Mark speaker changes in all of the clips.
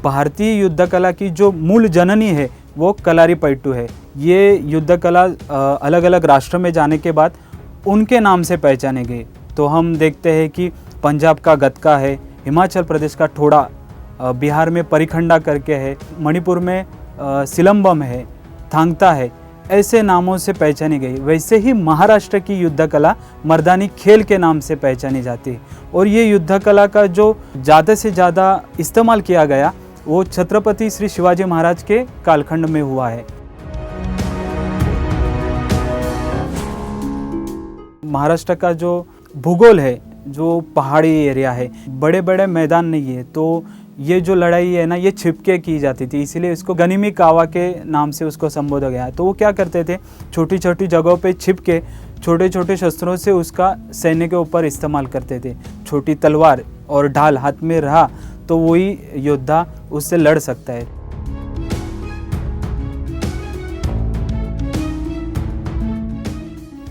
Speaker 1: भारतीय युद्ध कला की जो मूल जननी है वो कलारीपयट्टू है। ये युद्ध कला अलग अलग राष्ट्र में जाने के बाद उनके नाम से पहचाने गए। तो हम देखते हैं कि पंजाब का गतका है, हिमाचल प्रदेश का ठोड़ा, बिहार में परिखंडा करके है, मणिपुर में सिलंबम है, थांगता है, ऐसे नामों से पहचानी गई। वैसे ही महाराष्ट्र की युद्ध कला मर्दानी खेल के नाम से पहचानी जाती है। और ये युद्ध कला का जो ज़्यादा से ज़्यादा इस्तेमाल किया गया वो छत्रपति श्री शिवाजी महाराज के कालखंड में हुआ है। महाराष्ट्र का जो भूगोल है, जो पहाड़ी एरिया है, बड़े बड़े मैदान नहीं है, तो ये जो लड़ाई है ना, ये छिपके की जाती थी, इसीलिए इसको गनिमी कावा के नाम से उसको संबोधा गया है। तो वो क्या करते थे, छोटी छोटी जगहों पे छिपके छोटे छोटे शस्त्रों से उसका सैन्य के ऊपर इस्तेमाल करते थे। छोटी तलवार और ढाल हाथ में रहा तो वही योद्धा उससे लड़ सकता है।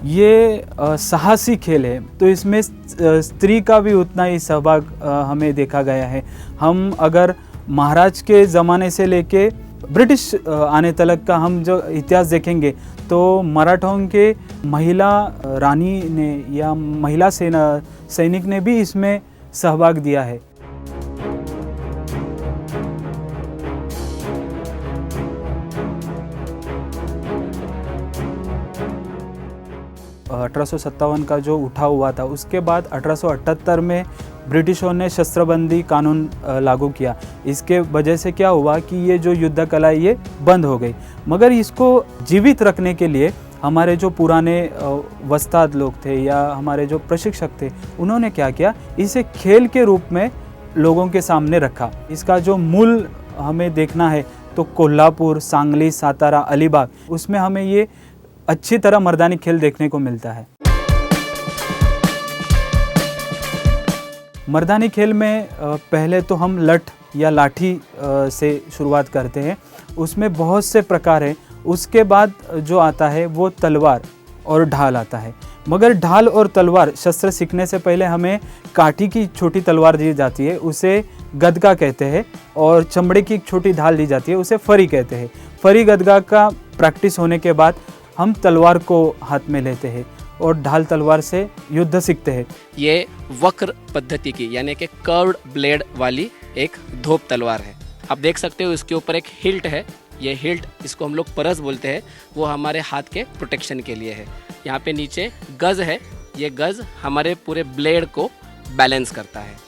Speaker 1: ये साहसी खेल है, तो इसमें स्त्री का भी उतना ही सहभाग हमें देखा गया है। हम अगर महाराज के ज़माने से लेके ब्रिटिश आने तक का हम जो इतिहास देखेंगे तो मराठों के महिला रानी ने या महिला सैनिक ने भी इसमें सहभाग दिया है। (1857) का जो उठाव हुआ था, उसके बाद 1878 में ब्रिटिशों ने शस्त्रबंदी कानून लागू किया। इसके वजह से क्या हुआ कि ये जो युद्ध कला ये बंद हो गई। मगर इसको जीवित रखने के लिए हमारे जो पुराने वस्ताद लोग थे या हमारे जो प्रशिक्षक थे, उन्होंने क्या किया, इसे खेल के रूप में लोगों के सामने रखा। इसका जो मूल हमें देखना है तो कोल्हापुर, सांगली, सातारा, अलीबाग, उसमें हमें ये अच्छी तरह मर्दानी खेल देखने को मिलता है। मर्दानी खेल में पहले तो हम लठ या लाठी से शुरुआत करते हैं। उसमें बहुत से प्रकार हैं। उसके बाद जो आता है वो तलवार और ढाल आता है। मगर ढाल और तलवार शस्त्र सीखने से पहले हमें काठी की छोटी तलवार दी जाती है, उसे गदगा कहते हैं, और चमड़े की एक छोटी ढाल दी जाती है, उसे फरी कहते हैं। फरी गदगा का प्रैक्टिस होने के बाद हम तलवार को हाथ में लेते हैं और ढाल तलवार से युद्ध सीखते हैं।
Speaker 2: ये वक्र पद्धति की यानी कि कर्व्ड ब्लेड वाली एक धोप तलवार है। आप देख सकते हो इसके ऊपर एक हिल्ट है। ये हिल्ट, इसको हम लोग परस बोलते हैं, वो हमारे हाथ के प्रोटेक्शन के लिए है। यहाँ पे नीचे गज है। ये गज हमारे पूरे ब्लेड को बैलेंस करता है।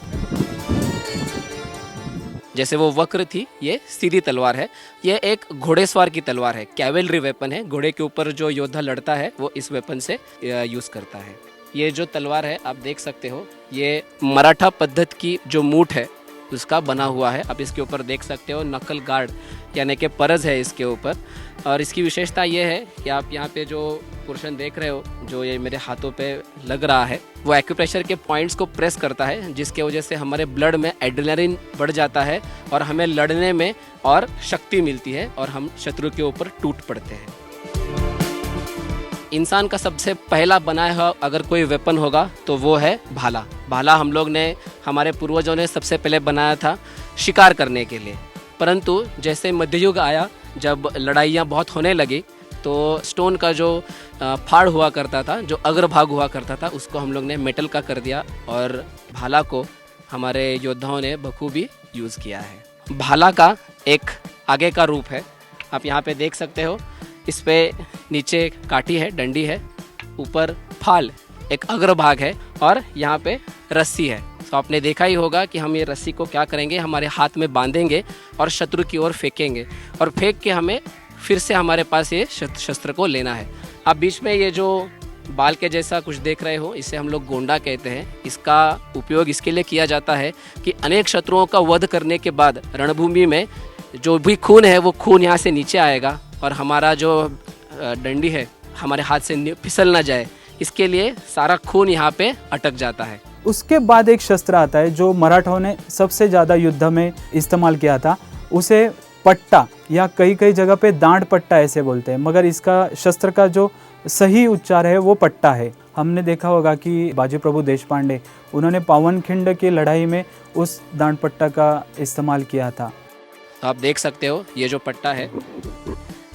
Speaker 2: जैसे वो वक्र थी, ये सीधी तलवार है। ये एक घोड़ेसवार की तलवार है, कैवेलरी वेपन है। घोड़े के ऊपर जो योद्धा लड़ता है वो इस वेपन से यूज़ करता है। ये जो तलवार है आप देख सकते हो, ये मराठा पद्धति की जो मूठ है उसका बना हुआ है। आप इसके ऊपर देख सकते हो नकल गार्ड यानी कि परज है इसके ऊपर। और इसकी विशेषता ये है कि आप यहाँ पे जो पोर्शन देख रहे हो, जो ये मेरे हाथों पे लग रहा है, वो एक्यूप्रेशर के पॉइंट्स को प्रेस करता है, जिसके वजह से हमारे ब्लड में एड्रेनलिन बढ़ जाता है और हमें लड़ने में और शक्ति मिलती है और हम शत्रु के ऊपर टूट पड़ते हैं। इंसान का सबसे पहला बनाया हुआ अगर कोई वेपन होगा तो वो है भाला। भाला हम लोग ने, हमारे पूर्वजों ने सबसे पहले बनाया था शिकार करने के लिए। परंतु जैसे मध्ययुग आया, जब लड़ाइयाँ बहुत होने लगी, तो स्टोन का जो फाड़ हुआ करता था, जो अग्रभाग हुआ करता था, उसको हम लोग ने मेटल का कर दिया और भाला को हमारे योद्धाओं ने बखूबी यूज़ किया है। भाला का एक आगे का रूप है, आप यहाँ पे देख सकते हो। इस पे नीचे काठी है, डंडी है, ऊपर फाल एक अग्रभाग है और यहाँ पे रस्सी है। तो आपने देखा ही होगा कि हम ये रस्सी को क्या करेंगे, हमारे हाथ में बांधेंगे और शत्रु की ओर फेंकेंगे और फेंक के हमें फिर से हमारे पास ये शस्त्र को लेना है। अब बीच में ये जो बाल के जैसा कुछ देख रहे हो, इसे हम लोग गोंडा कहते हैं। इसका उपयोग इसके लिए किया जाता है कि अनेक शत्रुओं का वध करने के बाद रणभूमि में जो भी खून है वो खून यहाँ से नीचे आएगा और हमारा जो डंडी है हमारे हाथ से फिसल ना जाए, इसके लिए सारा खून यहाँ पे अटक जाता है।
Speaker 1: उसके बाद एक शस्त्र आता है जो मराठों ने सबसे ज़्यादा युद्ध में इस्तेमाल किया था, उसे पट्टा या कई कई जगह पे दांड पट्टा ऐसे बोलते हैं, मगर इसका शस्त्र का जो सही उच्चार है वो पट्टा है। हमने देखा होगा कि बाजी प्रभु देशपांडे, उन्होंने पावनखिंड की लड़ाई में उस दांड पट्टा का इस्तेमाल किया था।
Speaker 2: तो आप देख सकते हो ये जो पट्टा है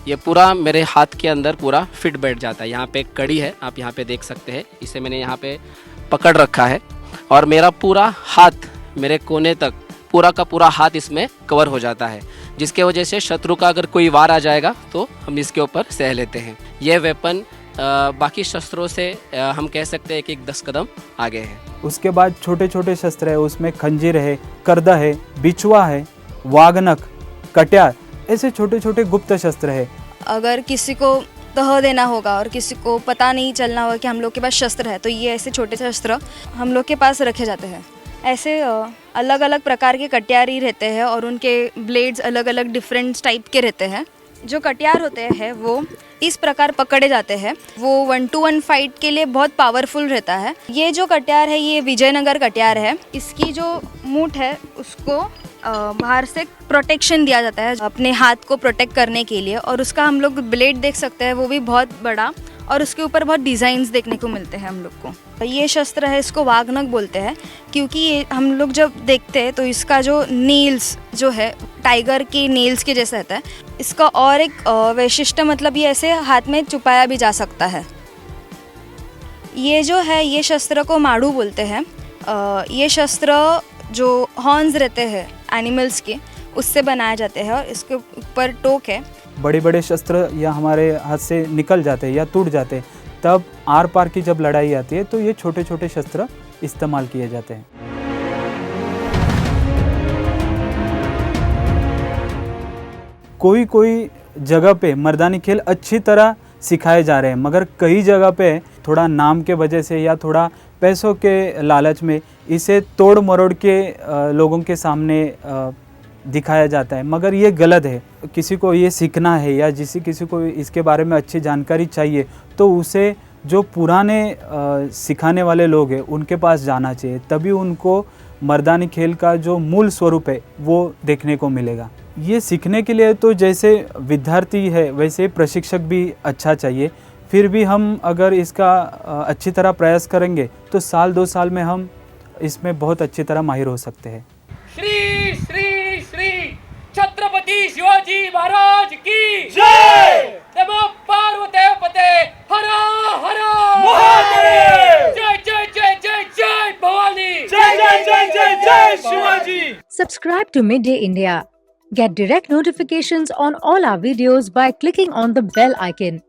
Speaker 2: ये पूरा मेरे हाथ के अंदर पूरा फिट बैठ जाता है। यहाँ पे एक कड़ी है, आप यहाँ पे देख सकते हैं, इसे मैंने यहाँ पे पकड़ रखा है और मेरा पूरा हाथ मेरे कोने तक पूरा का पूरा हाथ इसमें कवर हो जाता है, जिसके वजह से शत्रु का अगर कोई वार आ जाएगा तो हम इसके ऊपर सह लेते हैं। यह वेपन बाकी शस्त्रों से हम कह सकते हैं कि 10 कदम आगे है।
Speaker 1: उसके बाद छोटे छोटे शस्त्र है, उसमें खंजीर है, करदा है, बिछुआ है, वागनक, कट्यार, ऐसे छोटे छोटे गुप्त शस्त्र है।
Speaker 3: अगर किसी को तह देना होगा और किसी को पता नहीं चलना होगा कि हम लोग के पास शस्त्र है, तो ये ऐसे छोटे शस्त्र हम लोग के पास रखे जाते हैं। ऐसे अलग अलग प्रकार के कट्यारी रहते हैं और उनके ब्लेड्स अलग अलग डिफरेंट टाइप के रहते हैं। जो कट्यार होते हैं वो इस प्रकार पकड़े जाते हैं, वो 1-to-1 फाइट के लिए बहुत पावरफुल रहता है। ये जो कट्यार है ये विजयनगर कट्यार है। इसकी जो मूठ है उसको बाहर से प्रोटेक्शन दिया जाता है अपने हाथ को प्रोटेक्ट करने के लिए, और उसका हम लोग ब्लेड देख सकते हैं, वो भी बहुत बड़ा, और उसके ऊपर बहुत डिज़ाइंस देखने को मिलते हैं हम लोग को। ये शस्त्र है, इसको वागनक बोलते हैं, क्योंकि ये हम लोग जब देखते हैं तो इसका जो नील्स जो है टाइगर के नील्स के जैसा रहता है। इसका और एक वैशिष्ट्य मतलब ये ऐसे हाथ में छुपाया भी जा सकता है। ये जो है ये शस्त्र को माड़ू बोलते हैं। ये शस्त्र जो हॉर्न्स रहते हैं एनिमल्स के उससे बनाए जाते हैं और इसके ऊपर टोक है।
Speaker 1: बड़े बड़े शस्त्र या हमारे हाथ से निकल जाते हैं या टूट जाते हैं, तब आर पार की जब लड़ाई आती है तो ये छोटे छोटे शस्त्र इस्तेमाल किए जाते हैं। कोई कोई जगह पे मर्दानी खेल अच्छी तरह सिखाए जा रहे हैं, मगर कई जगह पे थोड़ा नाम के वजह से या थोड़ा पैसों के लालच में इसे तोड़ मरोड़ के लोगों के सामने दिखाया जाता है, मगर ये गलत है। किसी को ये सीखना है या किसी को इसके बारे में अच्छी जानकारी चाहिए तो उसे जो पुराने सिखाने वाले लोग हैं उनके पास जाना चाहिए, तभी उनको मर्दानी खेल का जो मूल स्वरूप है वो देखने को मिलेगा। ये सीखने के लिए तो जैसे विद्यार्थी है वैसे प्रशिक्षक भी अच्छा चाहिए। फिर भी हम अगर इसका अच्छी तरह प्रयास करेंगे तो 1-2 साल में हम इसमें बहुत अच्छी तरह माहिर हो सकते हैं।
Speaker 4: श्री श्री श्री छत्रपति शिवाजी महाराज की जय। नमो पार्वती पते हरा हरा महादेव। जय जय जय जय जय भवानी। जय जय जय जय जय Shivaji.
Speaker 5: Subscribe to Midday India. Get direct notifications on all our videos by clicking on the bell icon.